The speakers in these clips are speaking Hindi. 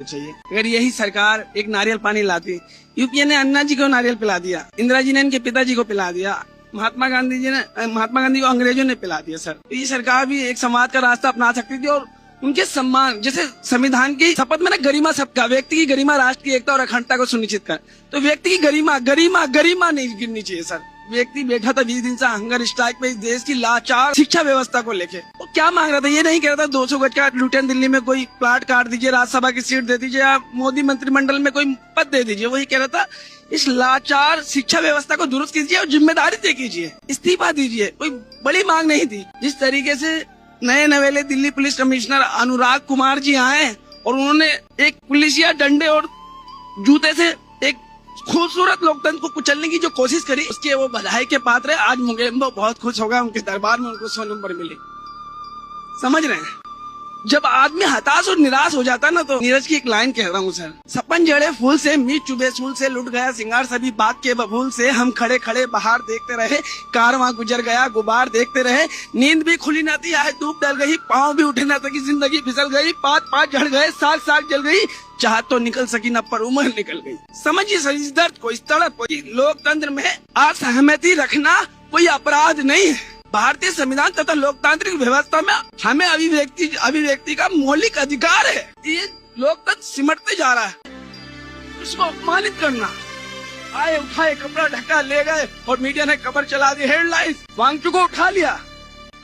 चाहिए। अगर यही सरकार एक नारियल पानी लाती, यूपीए ने अन्ना जी को नारियल पिला दिया, इंदिरा जी ने इनके पिताजी को पिला दिया, महात्मा गांधी को अंग्रेजों ने पिला दिया। सर, ये सरकार भी एक समाज का रास्ता अपना सकती थी और उनके सम्मान, जैसे संविधान की शपथ में ना गरिमा सबका, व्यक्ति की गरिमा, राष्ट्र की एकता और अखंडता को सुनिश्चित कर, तो व्यक्ति की गरिमा नहीं गिरनी चाहिए। सर, व्यक्ति बैठा था 20 दिन से हंगर स्ट्राइक पे इस देश की लाचार शिक्षा व्यवस्था को लेके। वो क्या मांग रहा था? ये नहीं कह रहा था 200 गज का लुटियन दिल्ली में कोई प्लाट काट दीजिए, राज्यसभा की सीट दे दीजिए या मोदी मंत्रिमंडल में कोई पद दे दीजिए। वही कह रहा था इस लाचार शिक्षा व्यवस्था को दुरुस्त कीजिए और जिम्मेदारी तय कीजिए, इस्तीफा दीजिए। कोई बड़ी मांग नहीं थी। जिस तरीके से नए नवेले दिल्ली पुलिस कमिश्नर अनुराग कुमार जी आए और उन्होंने एक पुलिसिया डंडे और जूते से एक खूबसूरत लोकतंत्र को कुचलने की जो कोशिश करी, उसके वो बधाई के पात्र है। आज मुगेम्बो बहुत खुश होगा, उनके दरबार में उनको 100 नंबर मिले। समझ रहे हैं? जब आदमी हताश और निराश हो जाता ना, तो नीरज की एक लाइन कह रहा हूँ सर, सपन जड़े फूल से, मीत चुबे सूल से, लुट गया सिंगार सभी बाग के बबूल से, हम खड़े खड़े बाहर देखते रहे, कारवां गुजर गया गुबार देखते रहे, नींद भी खुली न थी, आए धूप डल गई, पाँव भी उठे न सकी, जिंदगी फिसल गई, पात झड़ गए, साग साग जल गई, चाहत तो निकल सकी न पर उम्र निकल गई। समझिए सर इस दर्द को, इस तड़प को। लोकतंत्र में असहमति रखना कोई अपराध नहीं है। भारतीय संविधान तथा लोकतांत्रिक व्यवस्था में हमें अभिव्यक्ति का मौलिक अधिकार है। ये लोकतंत्र सिमटते जा रहा है, इसको अपमानित करना, आए उठाए कपड़ा ढका ले गए और मीडिया ने खबर चला दी, हेडलाइंस, वांगचुक को उठा लिया।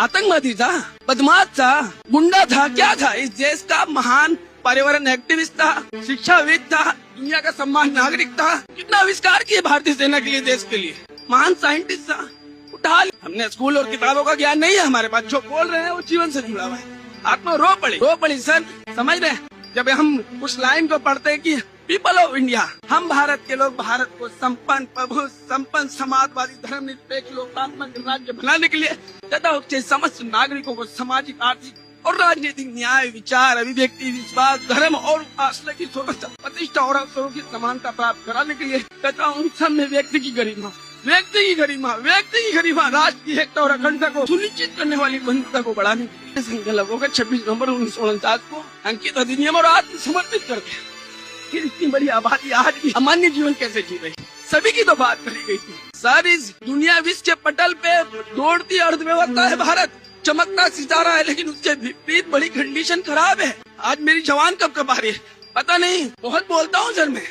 आतंकवादी था, बदमाश था, गुंडा था, क्या था? इस देश का महान पर्यावरण एक्टिविस्ट था, शिक्षाविद था, दुनिया का सम्मान नागरिक था, कितना आविष्कार किए भारतीय सेना के लिए, देश के लिए, महान साइंटिस्ट था। उठा लिया। हमने स्कूल और किताबों का ज्ञान नहीं है हमारे पास, जो बोल रहे हैं वो जीवन से जुड़ा हुआ है। आत्मा रो पड़ी सर। समझ रहे हैं? जब हम उस लाइन को पढ़ते हैं कि पीपल ऑफ इंडिया, हम भारत के लोग भारत को संपन्न प्रभु संपन्न समाजवादी धर्मनिरपेक्ष लोकतांत्रिक राज्य बनाने के लिए तथा उसके समस्त नागरिकों को सामाजिक, आर्थिक और राजनीतिक न्याय, विचार, अभिव्यक्ति, विश्वास, धर्म और आश्रय की स्वतंत्रता, प्रतिष्ठा और अवसरों की समानता प्राप्त कराने के लिए तथा उन सब में व्यक्ति की गरिमा, राष्ट्र की एकता और अखंडता को सुनिश्चित करने वाली बंधुता को बढ़ाने के लिए संकल्प होकर 26 नवंबर 1949 को अंकित अधिनियम और आत्मसमर्पित करते हैं। फिर इतनी बड़ी आबादी आज भी अमान्य जीवन कैसे जी रही? सभी की तो बात करी गई थी सर। इस दुनिया विश्व के पटल पे दौड़ती अर्थव्यवस्था है भारत, चमकता सितारा है, लेकिन उसके विपरीत बड़ी कंडीशन खराब है। आज मेरी जवान कब आ रही है पता नहीं। बहुत बोलता हूँ सर मैं।